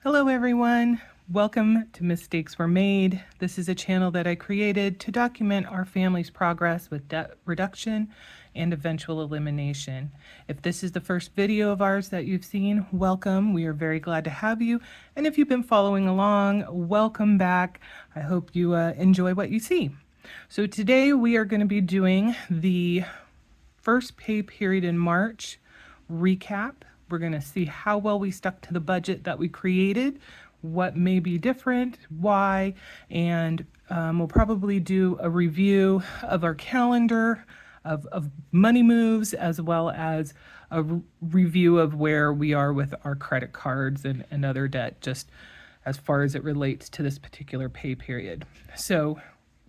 Hello everyone, welcome to Mistakes Were Made. This is a channel that I created to document our family's progress with debt reduction and eventual elimination. If this is the first video of ours that you've seen, welcome. We are very glad to have you. And if you've been following along, welcome back. I hope you enjoy what you see. So today we are going to be doing the first pay period in March recap. We're going to see how well we stuck to the budget that we created, what may be different, why, and we'll probably do a review of our calendar of money moves, as well as a review of where we are with our credit cards and other debt, just as far as it relates to this particular pay period. So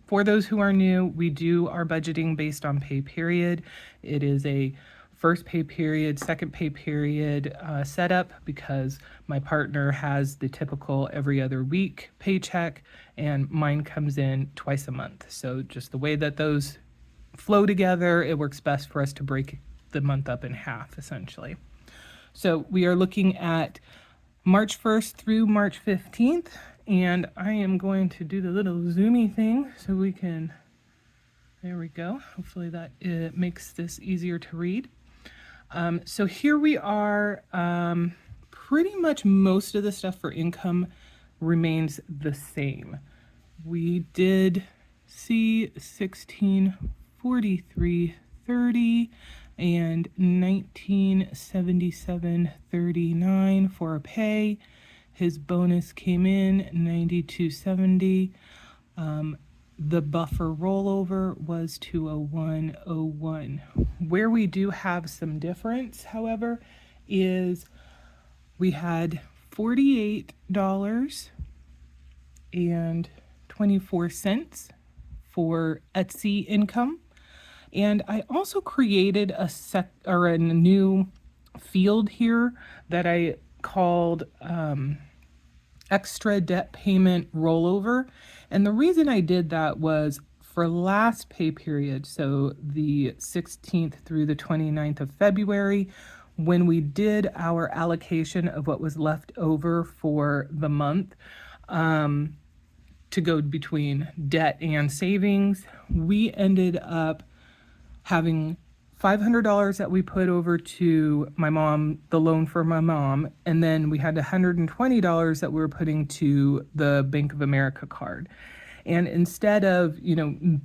for those who are new, we do our budgeting based on pay period. It is a first pay period, second pay period setup because my partner has the typical every other week paycheck and mine comes in twice a month. So just the way that those flow together, it works best for us to break the month up in half essentially. So we are looking at March 1st through March 15th, and I am going to do the little zoomy thing so we can, there we go. Hopefully that it makes this easier to read. So here we are, pretty much most of the stuff for income remains the same. We did see 1643.30 and 1977.39 for a pay. His bonus came in 92.70. The buffer rollover was 201.01. Where we do have some difference, however, is we had $48.24 for Etsy income. And I also created a new field here that I called extra debt payment rollover. And the reason I did that was for last pay period, so the 16th through the 29th of February, when we did our allocation of what was left over for the month to go between debt and savings, we ended up having $500 that we put over to my mom, the loan for my mom, and then we had $120 that we were putting to the Bank of America card. And instead of,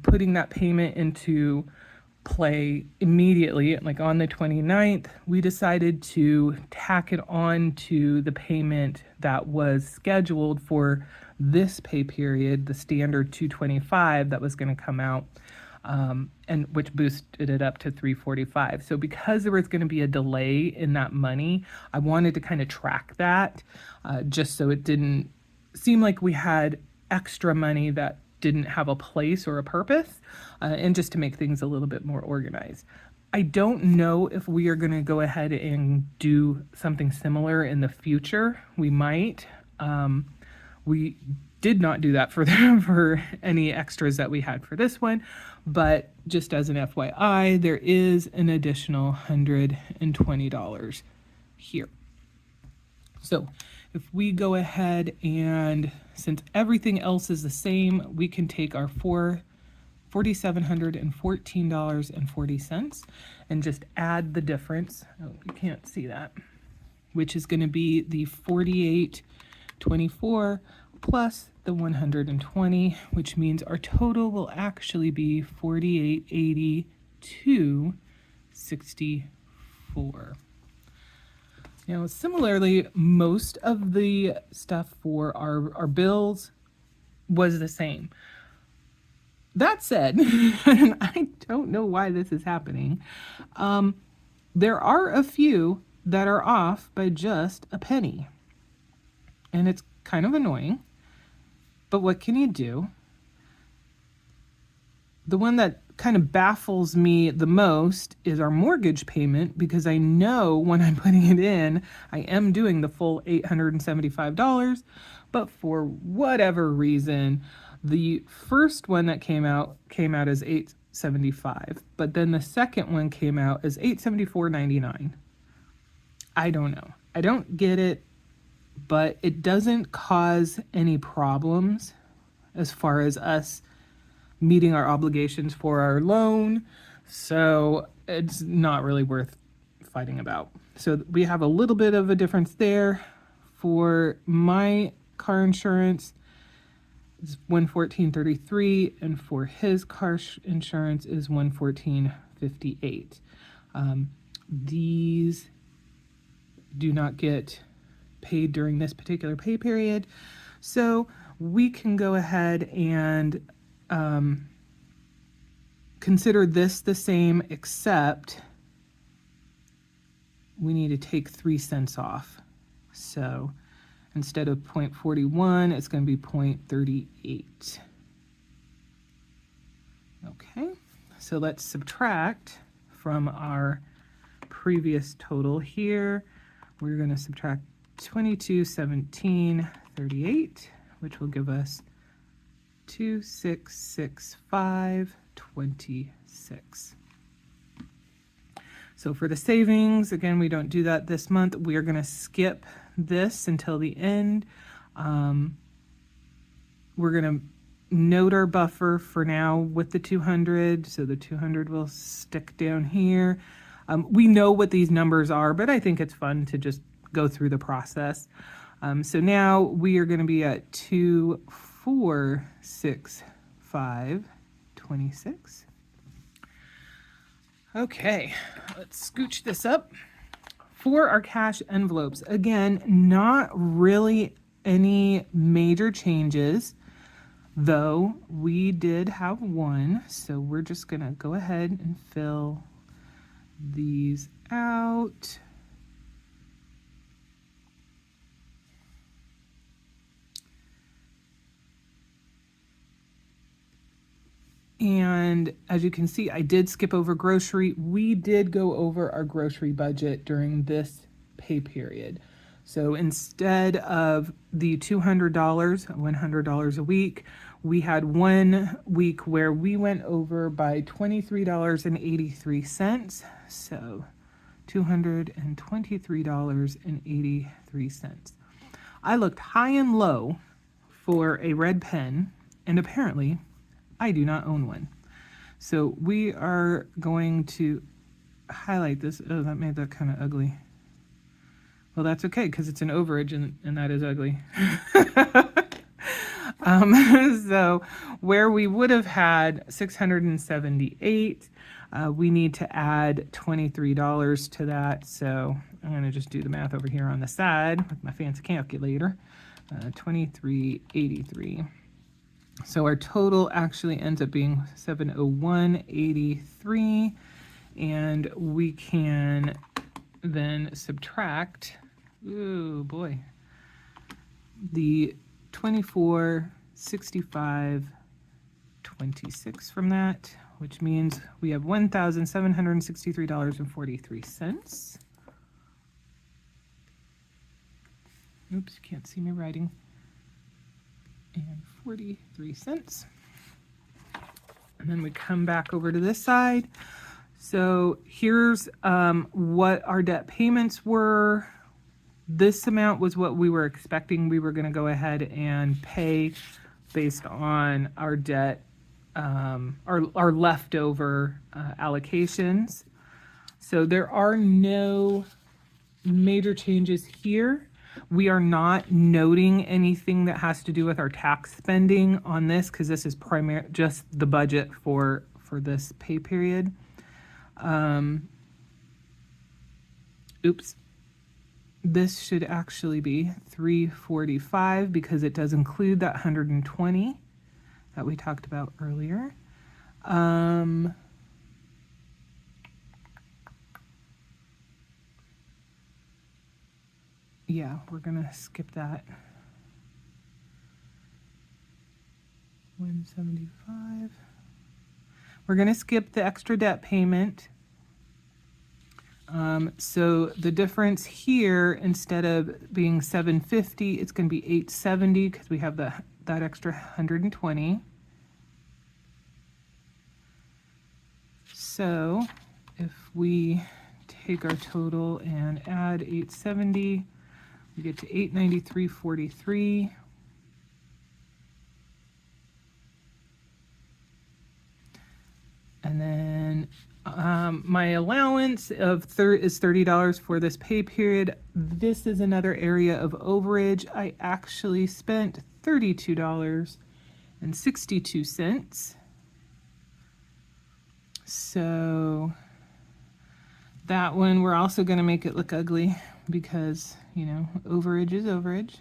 putting that payment into play immediately, like on the 29th, we decided to tack it on to the payment that was scheduled for this pay period, the standard $225 that was going to come out. And which boosted it up to $345. So because there was going to be a delay in that money, I wanted to kind of track that just so it didn't seem like we had extra money that didn't have a place or a purpose, and just to make things a little bit more organized. I don't know if we are going to go ahead and do something similar in the future. We might. We did not do that for any extras that we had for this one, but just as an FYI, there is an additional $120 here. So if we go ahead and, since everything else is the same, we can take our $4,714.40 and just add the difference. Oh, you can't see that, which is going to be the $48.24 plus the 120, which means our total will actually be $48.82.64. Now, similarly, most of the stuff for our bills was the same. That said, and I don't know why this is happening, there are a few that are off by just a penny. And it's kind of annoying. But what can you do? The one that kind of baffles me the most is our mortgage payment, because I know when I'm putting it in, I am doing the full $875, but for whatever reason, the first one that came out as $875, but then the second one came out as $874.99. I don't know. I don't get it. but it doesn't cause any problems as far as us meeting our obligations for our loan. So it's not really worth fighting about. So we have a little bit of a difference there. For my car insurance, it's $114.33, and for his car insurance is $114.58. These do not get paid during this particular pay period, so we can go ahead and consider this the same, except we need to take 3 cents off. So instead of 0.41, it's going to be 0.38. Okay, so let's subtract from our previous total here. We're going to subtract 2217.38, which will give us 2665.26. So for the savings, again, we don't do that this month. We are going to skip this until the end. We're going to note our buffer for now with the 200. So the 200 will stick down here. We know what these numbers are, but I think it's fun to just go through the process. So now we are going to be at 2465.26. Okay, let's scooch this up. For our cash envelopes, again, not really any major changes, though we did have one. So we're just going to go ahead and fill these out. And as you can see, I did skip over grocery. We did go over our grocery budget during this pay period. So instead of the $200, $100 a week, we had 1 week where we went over by $23.83. So $223.83. I looked high and low for a red pen, and apparently I do not own one. So we are going to highlight this. Oh, that made that kind of ugly. Well, that's okay because it's an overage and that is ugly. So where we would have had 678, we need to add $23 to that. So I'm going to just do the math over here on the side with my fancy calculator. 2383. So our total actually ends up being 701.83, and we can then subtract, ooh boy, the 2465.26 from that, which means we have $1,763.43. Oops, can't see me writing. And 43 cents. And then we come back over to this side. So here's what our debt payments were. This amount was what we were expecting we were going to go ahead and pay based on our debt, our leftover allocations. So there are no major changes here. We are not noting anything that has to do with our tax spending on this because this is just the budget for this pay period. Oops. This should actually be 345 because it does include that 120 that we talked about earlier. Yeah, we're going to skip that. 175. We're going to skip the extra debt payment. So the difference here, instead of being 750, it's going to be 870 because we have that extra 120. So if we take our total and add 870, We get to $893.43. And then my allowance of is $30 for this pay period. This is another area of overage. I actually spent $32.62. So that one, we're also going to make it look ugly because, you know, overage is overage.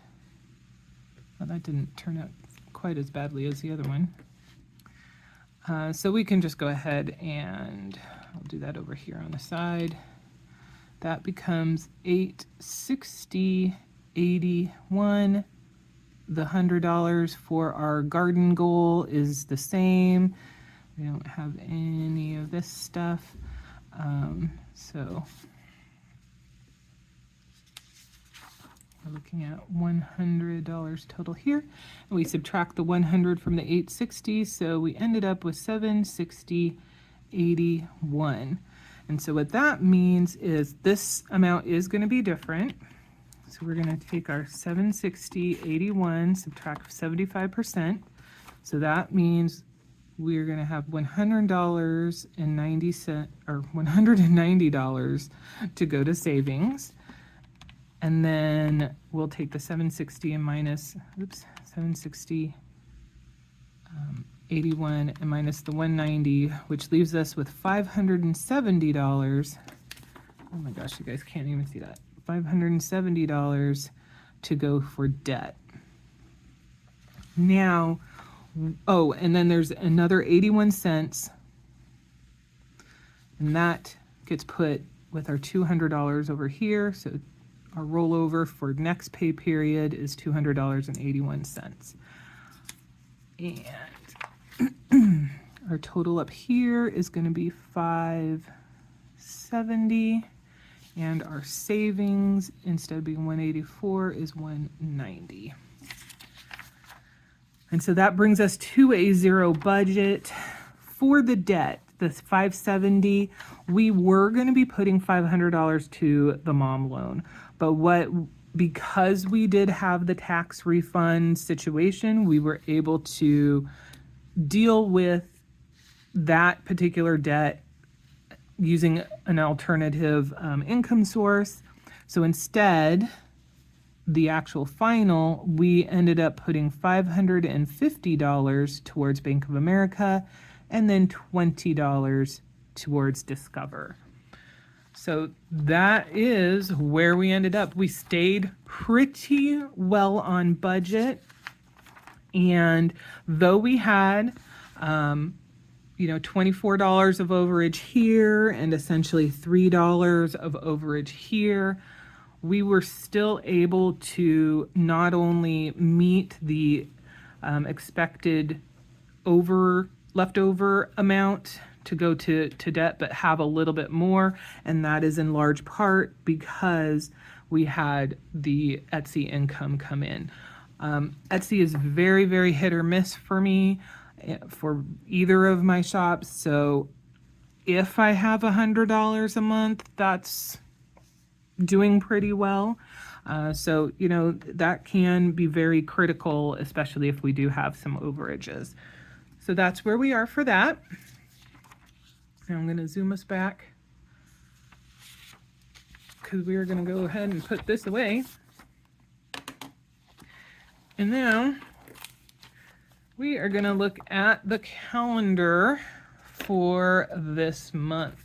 Well, that didn't turn out quite as badly as the other one. So we can just go ahead and I'll do that over here on the side. That becomes $860.81. The $100 for our garden goal is the same. We don't have any of this stuff. So we're looking at $100 total here. And we subtract the 100 from the 860, so we ended up with $760.81. And so what that means is this amount is going to be different. So we're going to take our $760.81, subtract 75%. So that means we're going to have $100.90 or $190 to go to savings. And then we'll take the 760 and minus, 760.81 and minus the 190, which leaves us with $570. Oh my gosh, you guys can't even see that. $570 to go for debt. Now, oh, and then there's another 81 cents, and that gets put with our $200 over here. So our rollover for next pay period is $200.81. And our total up here is going to be $570. And our savings, instead of being 184, is 190. And so that brings us to a zero budget. For the debt, this 570, we were going to be putting $500 to the mom loan. But because we did have the tax refund situation, we were able to deal with that particular debt using an alternative income source. So instead, the actual final, we ended up putting $550 towards Bank of America and then $20 towards Discover. So that is where we ended up. We stayed pretty well on budget. And though we had, $24 of overage here and essentially $3 of overage here, we were still able to not only meet the expected leftover amount to go to debt, but have a little bit more. And that is in large part because we had the Etsy income come in. Etsy is very, very hit or miss for me for either of my shops. So if I have $100 a month, that's doing pretty well. So, that can be very critical, especially if we do have some overages. So that's where we are for that. Now I'm going to zoom us back because we are going to go ahead and put this away. And now we are going to look at the calendar for this month.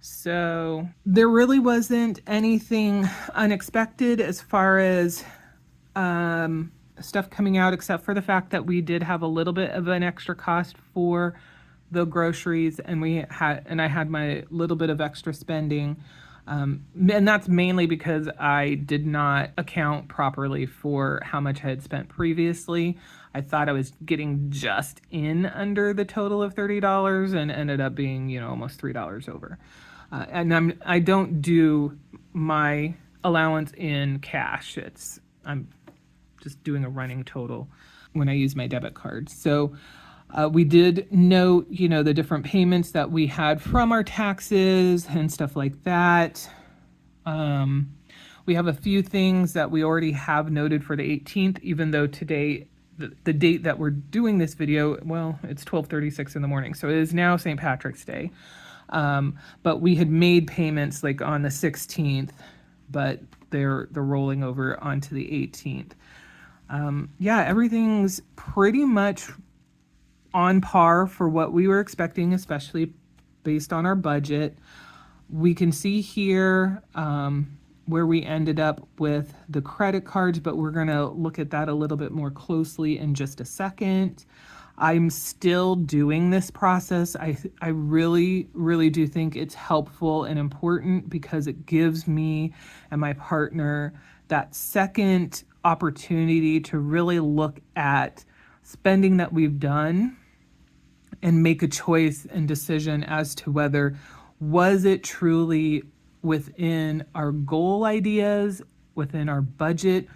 So there really wasn't anything unexpected as far as stuff coming out, except for the fact that we did have a little bit of an extra cost for the groceries, and I had my little bit of extra spending. And that's mainly because I did not account properly for how much I had spent previously. I thought I was getting just in under the total of $30 and ended up being, almost $3 over. And I don't do my allowance in cash. I'm just doing a running total when I use my debit card. So we did note, the different payments that we had from our taxes and stuff like that. We have a few things that we already have noted for the 18th, even though today, the date that we're doing this video, well, it's 12:36 in the morning, so it is now St. Patrick's Day. But we had made payments like on the 16th, but they're rolling over onto the 18th. Yeah, everything's pretty much on par for what we were expecting, especially based on our budget. We can see here where we ended up with the credit cards, but we're going to look at that a little bit more closely in just a second. I'm still doing this process. I really, really do think it's helpful and important because it gives me and my partner that second opportunity to really look at spending that we've done and make a choice and decision as to whether was it truly within our goal ideas, within our budget,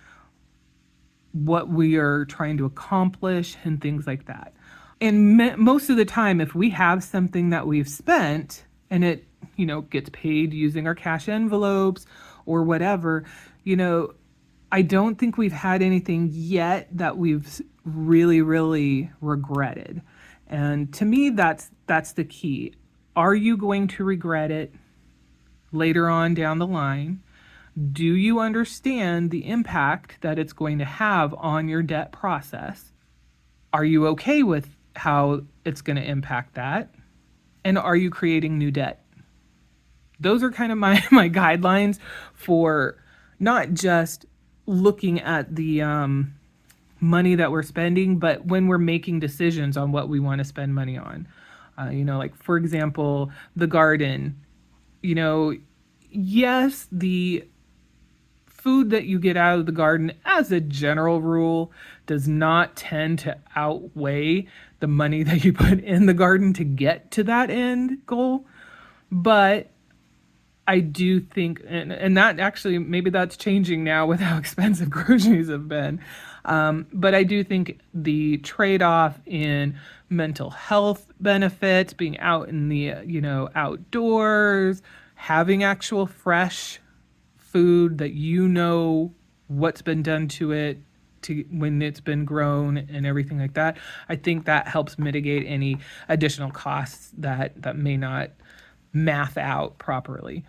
what we are trying to accomplish, and things like that. And most of the time, if we have something that we've spent and it, gets paid using our cash envelopes or whatever, I don't think we've had anything yet that we've really, really regretted. And to me, that's the key. Are you going to regret it later on down the line? Do you understand the impact that it's going to have on your debt process? Are you okay with how it's going to impact that? And are you creating new debt? Those are kind of my guidelines for not just looking at the money that we're spending, but when we're making decisions on what we want to spend money on. Like for example, the garden, yes, the food that you get out of the garden as a general rule does not tend to outweigh the money that you put in the garden to get to that end goal. But I do think, and that actually, maybe that's changing now with how expensive groceries have been. But I do think the trade-off in mental health benefits, being out in the, outdoors, having actual fresh food that what's been done to it when it's been grown and everything like that, I think that helps mitigate any additional costs that may not math out properly.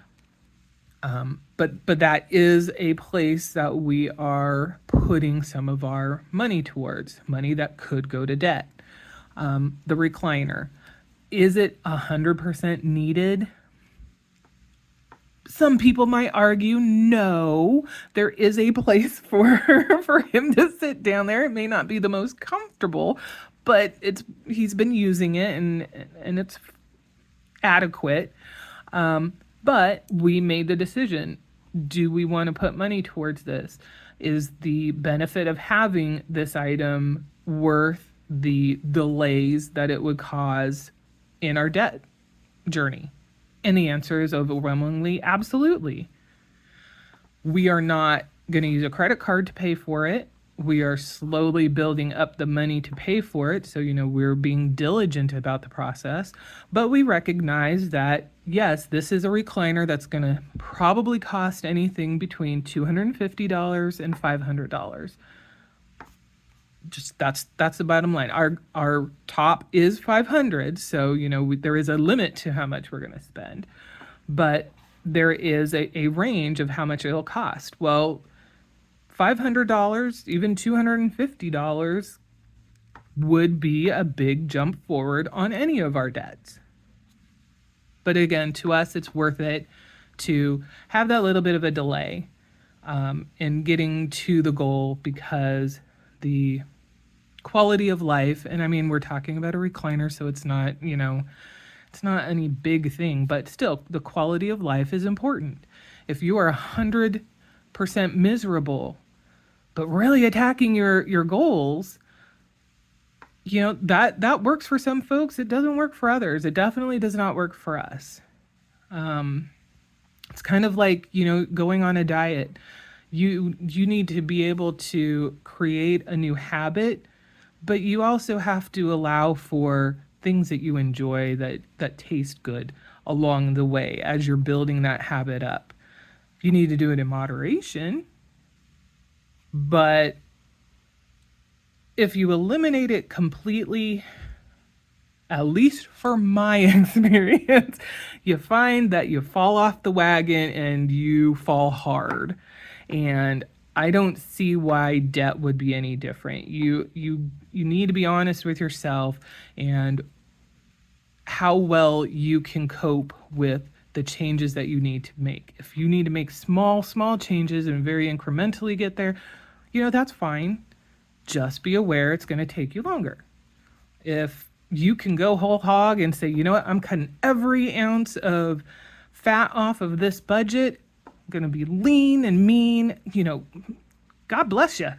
But that is a place that we are putting some of our money towards, money that could go to debt. The recliner, is it 100% needed? Some people might argue, no, there is a place for him to sit down there. It may not be the most comfortable, but he's been using it and it's adequate. But we made the decision. Do we want to put money towards this? Is the benefit of having this item worth the delays that it would cause in our debt journey? And the answer is overwhelmingly absolutely. We are not going to use a credit card to pay for it. We are slowly building up the money to pay for it. So, we're being diligent about the process. But we recognize that, yes, this is a recliner that's going to probably cost anything between $250 and $500. Just that's the bottom line. Our top is $500. So, there is a limit to how much we're going to spend. But there is a range of how much it'll cost. Well, $500, even $250 would be a big jump forward on any of our debts. But again, to us, it's worth it to have that little bit of a delay in getting to the goal, because the quality of life, and I mean, we're talking about a recliner, so it's not, it's not any big thing, but still, the quality of life is important. If you are 100% miserable, but really attacking your goals, that works for some folks. It doesn't work for others. It definitely does not work for us. It's kind of like, going on a diet. You need to be able to create a new habit, but you also have to allow for things that you enjoy that taste good along the way as you're building that habit up. You need to do it in moderation, but if you eliminate it completely, at least for my experience, you find that you fall off the wagon and you fall hard. And I don't see why debt would be any different. You need to be honest with yourself and how well you can cope with the changes that you need to make. If you need to make small changes and very incrementally get there, that's fine. Just be aware it's going to take you longer. If you can go whole hog and say, you know what, I'm cutting every ounce of fat off of this budget, I'm going to be lean and mean, God bless you.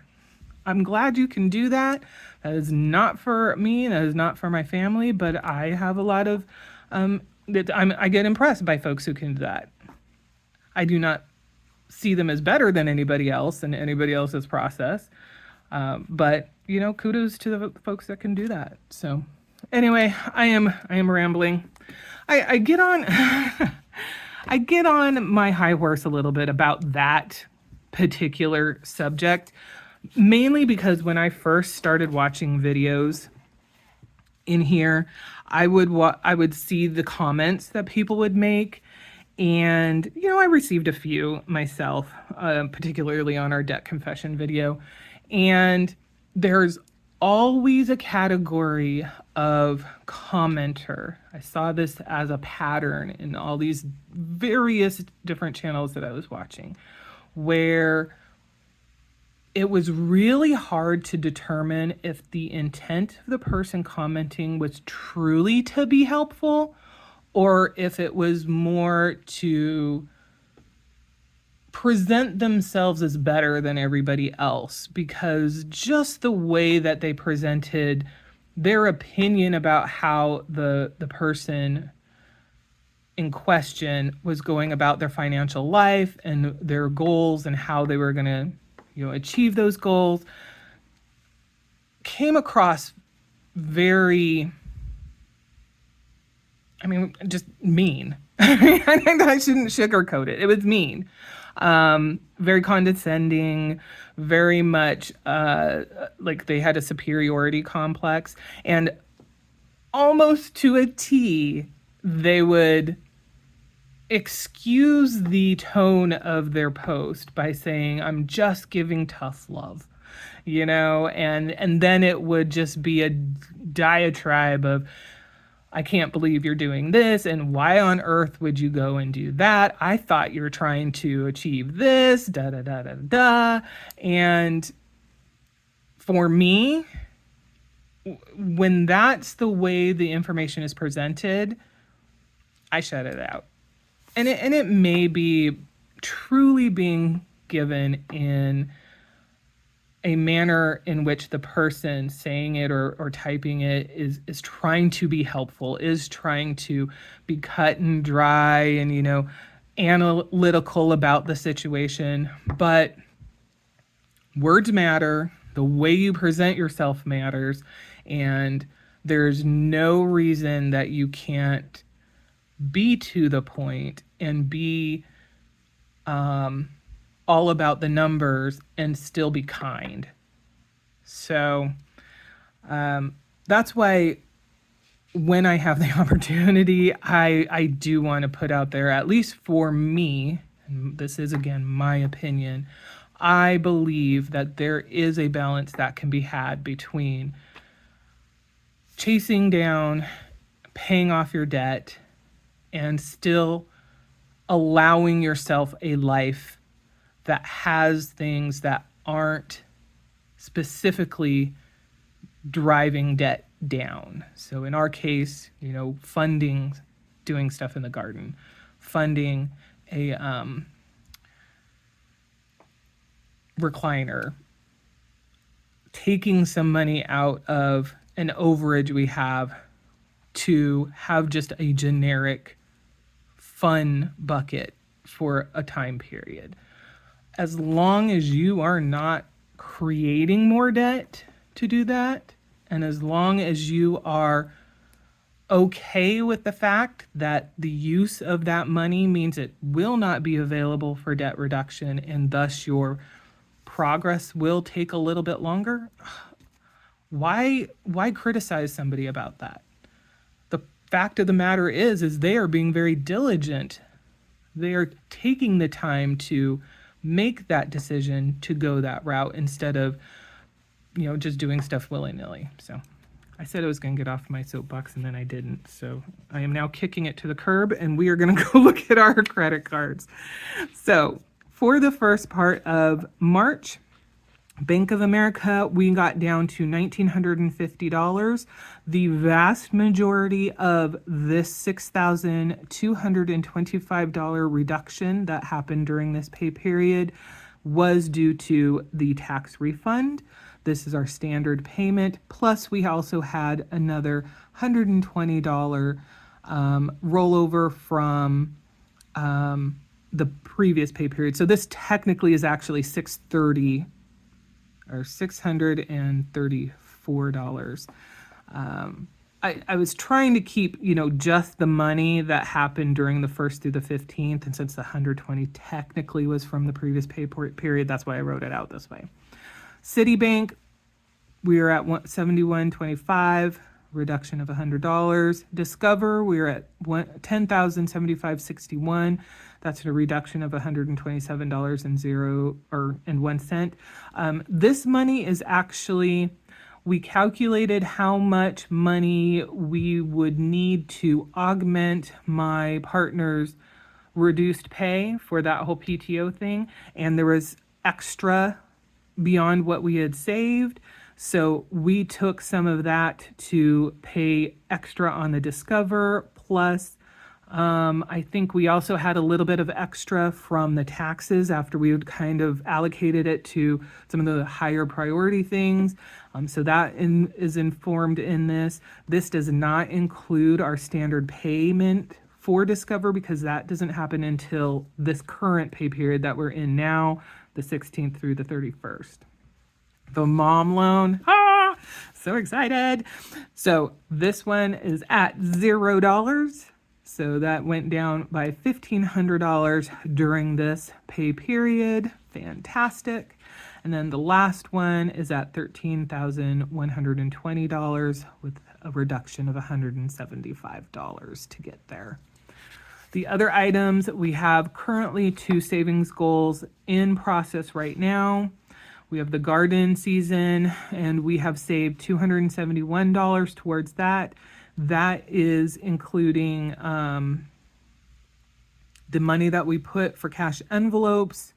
I'm glad you can do that. That is not for me. That is not for my family. But I have a lot of, I get impressed by folks who can do that. I do not see them as better than anybody else and anybody else's process. But kudos to the folks that can do that. So anyway, I am rambling. I get on, I get on my high horse a little bit about that particular subject. Mainly because when I first started watching videos in here, I would see the comments that people would make, and I received a few myself, particularly on our debt confession video, and there's always a category of commenter. I saw this as a pattern in all these various different channels that I was watching, where it was really hard to determine if the intent of the person commenting was truly to be helpful or if it was more to present themselves as better than everybody else, because just the way that they presented their opinion about how the person in question was going about their financial life and their goals and how they were going to achieve those goals came across very, just mean. I think I shouldn't sugarcoat it. It was mean. Very condescending, very much like they had a superiority complex. And almost to a T, they would excuse the tone of their post by saying, I'm just giving tough love, and then it would just be a diatribe of, I can't believe you're doing this, and why on earth would you go and do that? I thought you were trying to achieve this, da da da da da. And for me, when that's the way the information is presented, I shut it out. And it may be truly being given in a manner in which the person saying it or typing it is trying to be helpful, is trying to be cut and dry and, analytical about the situation. But words matter. The way you present yourself matters. And there's no reason that you can't be to the point and be all about the numbers and still be kind. So that's why when I have the opportunity, I do want to put out there, at least for me, and this is again my opinion, I believe that there is a balance that can be had between chasing down, paying off your debt, and still allowing yourself a life that has things that aren't specifically driving debt down. So in our case, funding, doing stuff in the garden, funding a recliner, taking some money out of an overage we have to have just a generic fun bucket for a time period. As long as you are not creating more debt to do that, and as long as you are okay with the fact that the use of that money means it will not be available for debt reduction and thus your progress will take a little bit longer, why criticize somebody about that? The fact of the matter is they are being very diligent. They are taking the time to make that decision to go that route instead of, just doing stuff willy-nilly. So I said I was going to get off my soapbox and then I didn't. So I am now kicking it to the curb and we are going to go look at our credit cards. So for the first part of March, Bank of America, we got down to $1,950. The vast majority of this $6,225 reduction that happened during this pay period was due to the tax refund. This is our standard payment. Plus, we also had another $120 rollover from the previous pay period. So this technically is actually $630 or $634. I was trying to keep, just the money that happened during the 1st through the 15th. And since the 120 technically was from the previous pay period, that's why I wrote it out this way. Citibank, we are at $71.25, reduction of $100. Discover, we are at $10,075.61. That's a reduction of $127.01. This money is actually, we calculated how much money we would need to augment my partner's reduced pay for that whole PTO thing, and there was extra beyond what we had saved. So we took some of that to pay extra on the Discover, plus I think we also had a little bit of extra from the taxes after we had kind of allocated it to some of the higher priority things. So that is informed in this. This does not include our standard payment for Discover because that doesn't happen until this current pay period that we're in now, the 16th through the 31st. The mom loan, so excited. So this one is at $0. So that went down by $1,500 during this pay period. Fantastic. And then the last one is at $13,120 with a reduction of $175 to get there. The other items, we have currently 2 savings goals in process right now. We have the garden season, and we have saved $271 towards that. That is including the money that we put for cash envelopes,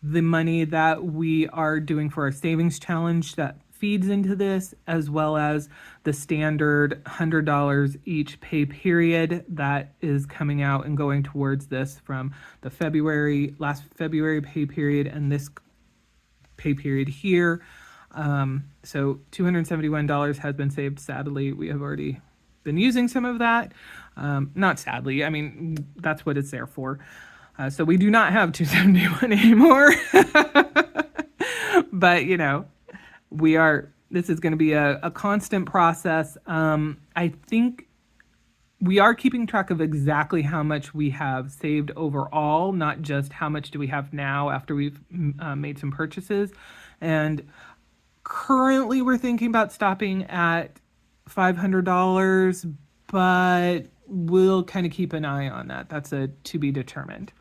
the money that we are doing for our savings challenge that feeds into this, as well as the standard $100 each pay period that is coming out and going towards this from the last February pay period and this pay period here. So $271 has been saved. Sadly, we have already been using some of that. Not sadly, I mean, that's what it's there for. So we do not have 271 anymore. But, this is going to be a constant process. I think we are keeping track of exactly how much we have saved overall, not just how much do we have now after we've made some purchases. And currently we're thinking about stopping at $500, but we'll kind of keep an eye on that. That's a to be determined.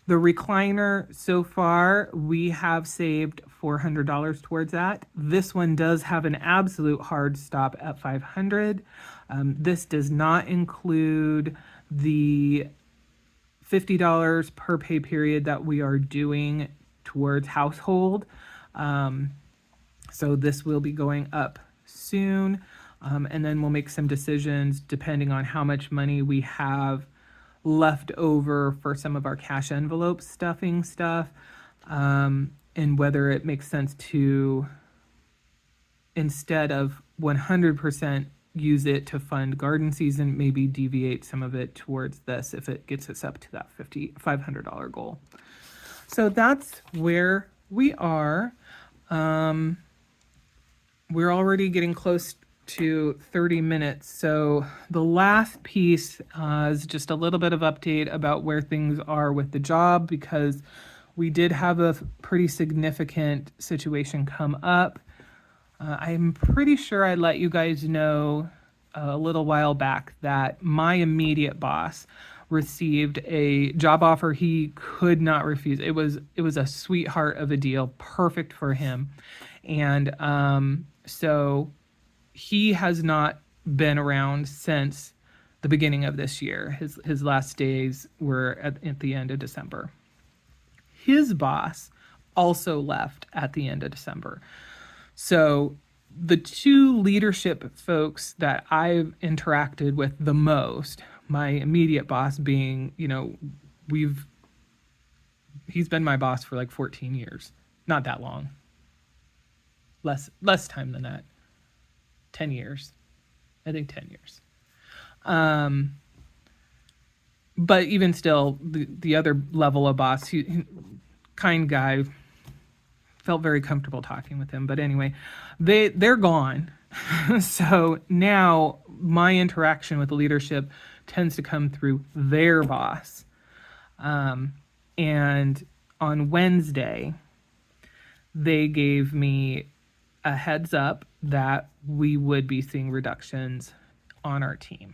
The recliner, so far, we have saved $400 towards that. This one does have an absolute hard stop at $500. This does not include the $50 per pay period that we are doing towards household. So this will be going up soon. And then we'll make some decisions depending on how much money we have left over for some of our cash envelope stuffing stuff, and whether it makes sense to, instead of 100% use it to fund garden season, maybe deviate some of it towards this if it gets us up to that $500 goal. So that's where we are. We're already getting close to 30 minutes. So the last piece is just a little bit of update about where things are with the job, because we did have a pretty significant situation come up. I'm pretty sure I let you guys know a little while back that my immediate boss received a job offer he could not refuse. It was a sweetheart of a deal, perfect for him, and so he has not been around since the beginning of this year. His last days were at the end of December. His boss also left at the end of December. So the two leadership folks that I've interacted with the most, my immediate boss being, we've he's been my boss for like 14 years. Not that long. Less time than that. 10 years. I think 10 years. But even still, the other level of boss, kind guy, felt very comfortable talking with him. But anyway, they're gone. So now my interaction with the leadership tends to come through their boss. And on Wednesday, they gave me a heads up that we would be seeing reductions on our team.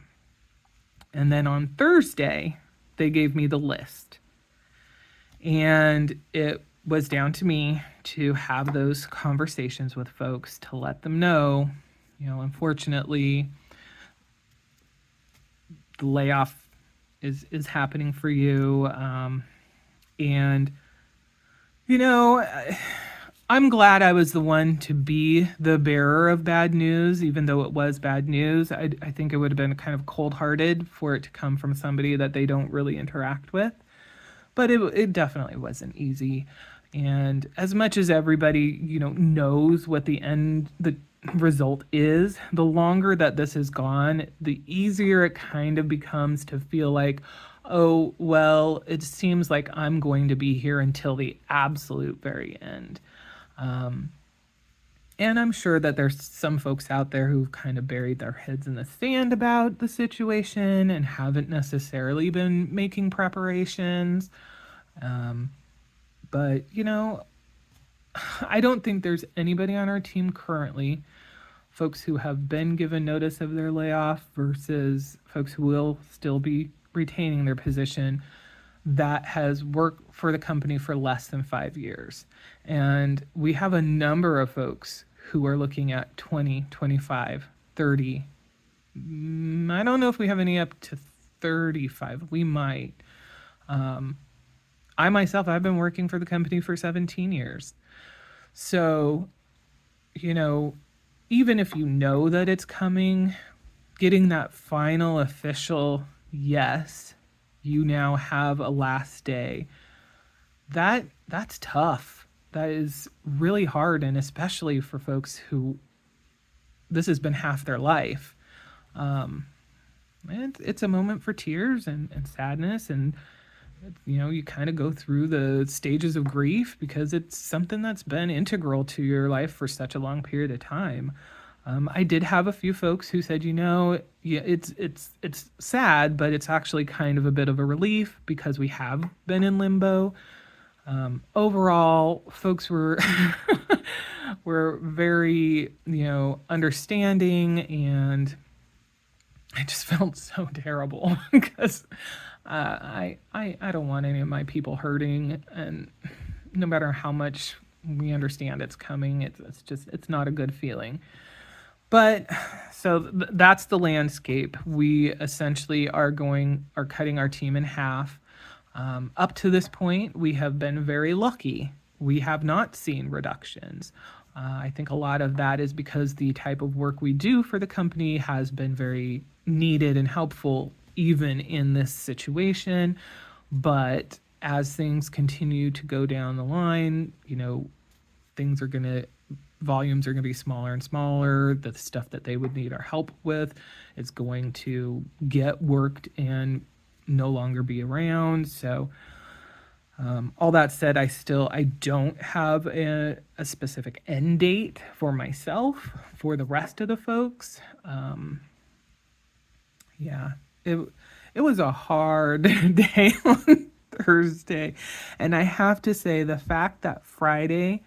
And then on Thursday, they gave me the list. And it was down to me to have those conversations with folks to let them know, unfortunately, the layoff is happening for you. And, I'm glad I was the one to be the bearer of bad news, even though it was bad news. I think it would have been kind of cold-hearted for it to come from somebody that they don't really interact with. But it definitely wasn't easy. And as much as everybody, knows what the result is, the longer that this has gone, the easier it kind of becomes to feel like, oh, well, it seems like I'm going to be here until the absolute very end. And I'm sure that there's some folks out there who've kind of buried their heads in the sand about the situation and haven't necessarily been making preparations. But, I don't think there's anybody on our team currently, folks who have been given notice of their layoff versus folks who will still be retaining their position, that has worked for the company for less than 5 years. And we have a number of folks who are looking at 20, 25, 30. I don't know if we have any up to 35. We might. I myself, I've been working for the company for 17 years. So, even if you know that it's coming, getting that final official yes, you now have a last day, that's tough. That is really hard, and especially for folks who this has been half their life. It's a moment for tears and sadness, and you kind of go through the stages of grief because it's something that's been integral to your life for such a long period of time. I did have a few folks who said, yeah, it's sad, but it's actually kind of a bit of a relief because we have been in limbo. Overall, folks were were very, understanding, and I just felt so terrible because I don't want any of my people hurting, and no matter how much we understand it's coming, it's not a good feeling. But so that's the landscape. We essentially are cutting our team in half. Up to this point, we have been very lucky. We have not seen reductions. I think a lot of that is because the type of work we do for the company has been very needed and helpful even in this situation. But as things continue to go down the line, volumes are going to be smaller and smaller. The stuff that they would need our help with is going to get worked and no longer be around. So All that said, I don't have a specific end date for myself. For the rest of the folks, yeah, it it was a hard day on Thursday, and I have to say the fact that Friday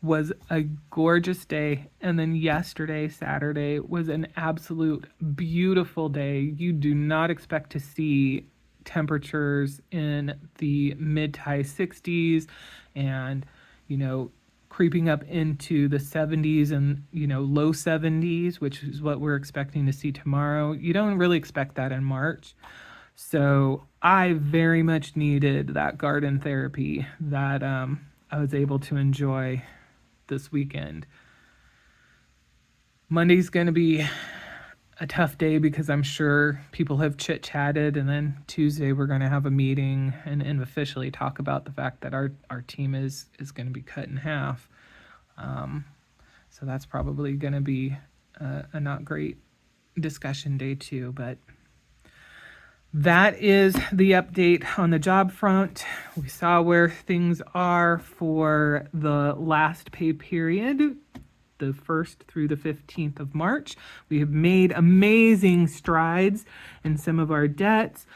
was a gorgeous day, and then yesterday, Saturday, was an absolute beautiful day. You do not expect to see temperatures in the mid to high 60s and, you know, creeping up into the 70s and, low 70s, which is what we're expecting to see tomorrow. You don't really expect that in March. So I very much needed that garden therapy that I was able to enjoy this weekend. Monday's going to be a tough day because I'm sure people have chit chatted, and then Tuesday we're going to have a meeting and officially talk about the fact that our team is going to be cut in half. So that's probably going to be a not great discussion day too, but that is the update on the job front. We saw where things are for the last pay period, the 1st through the 15th of March. We have made amazing strides in some of our debts.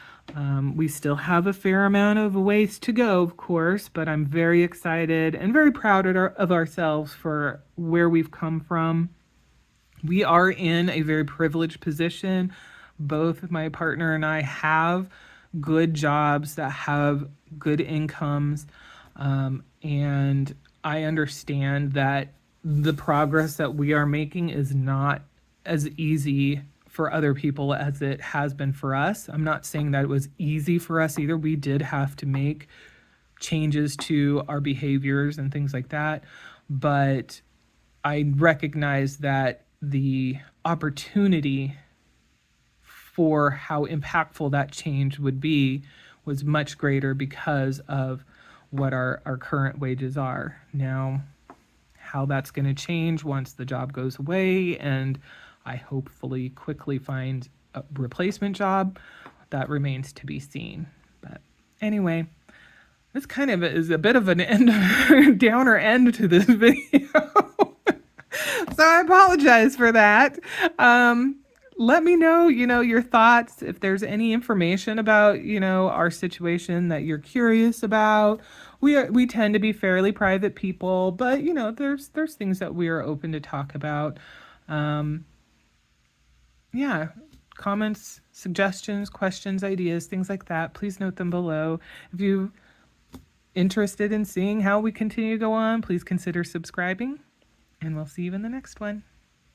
We still have a fair amount of ways to go, of course, but I'm very excited and very proud of ourselves for where we've come from. We are in a very privileged position. Both my partner and I have good jobs that have good incomes. And I understand that the progress that we are making is not as easy for other people as it has been for us. I'm not saying that it was easy for us either. We did have to make changes to our behaviors and things like that. But I recognize that the opportunity for how impactful that change would be was much greater because of what our current wages are. Now, how that's going to change once the job goes away and I hopefully quickly find a replacement job, that remains to be seen. But anyway, this kind of is a bit of an downer end to this video. So I apologize for that. Let me know, your thoughts. If there's any information about, our situation that you're curious about. We tend to be fairly private people, but there's things that we are open to talk about. Yeah, comments, suggestions, questions, ideas, things like that. Please note them below. If you're interested in seeing how we continue to go on, please consider subscribing, and we'll see you in the next one.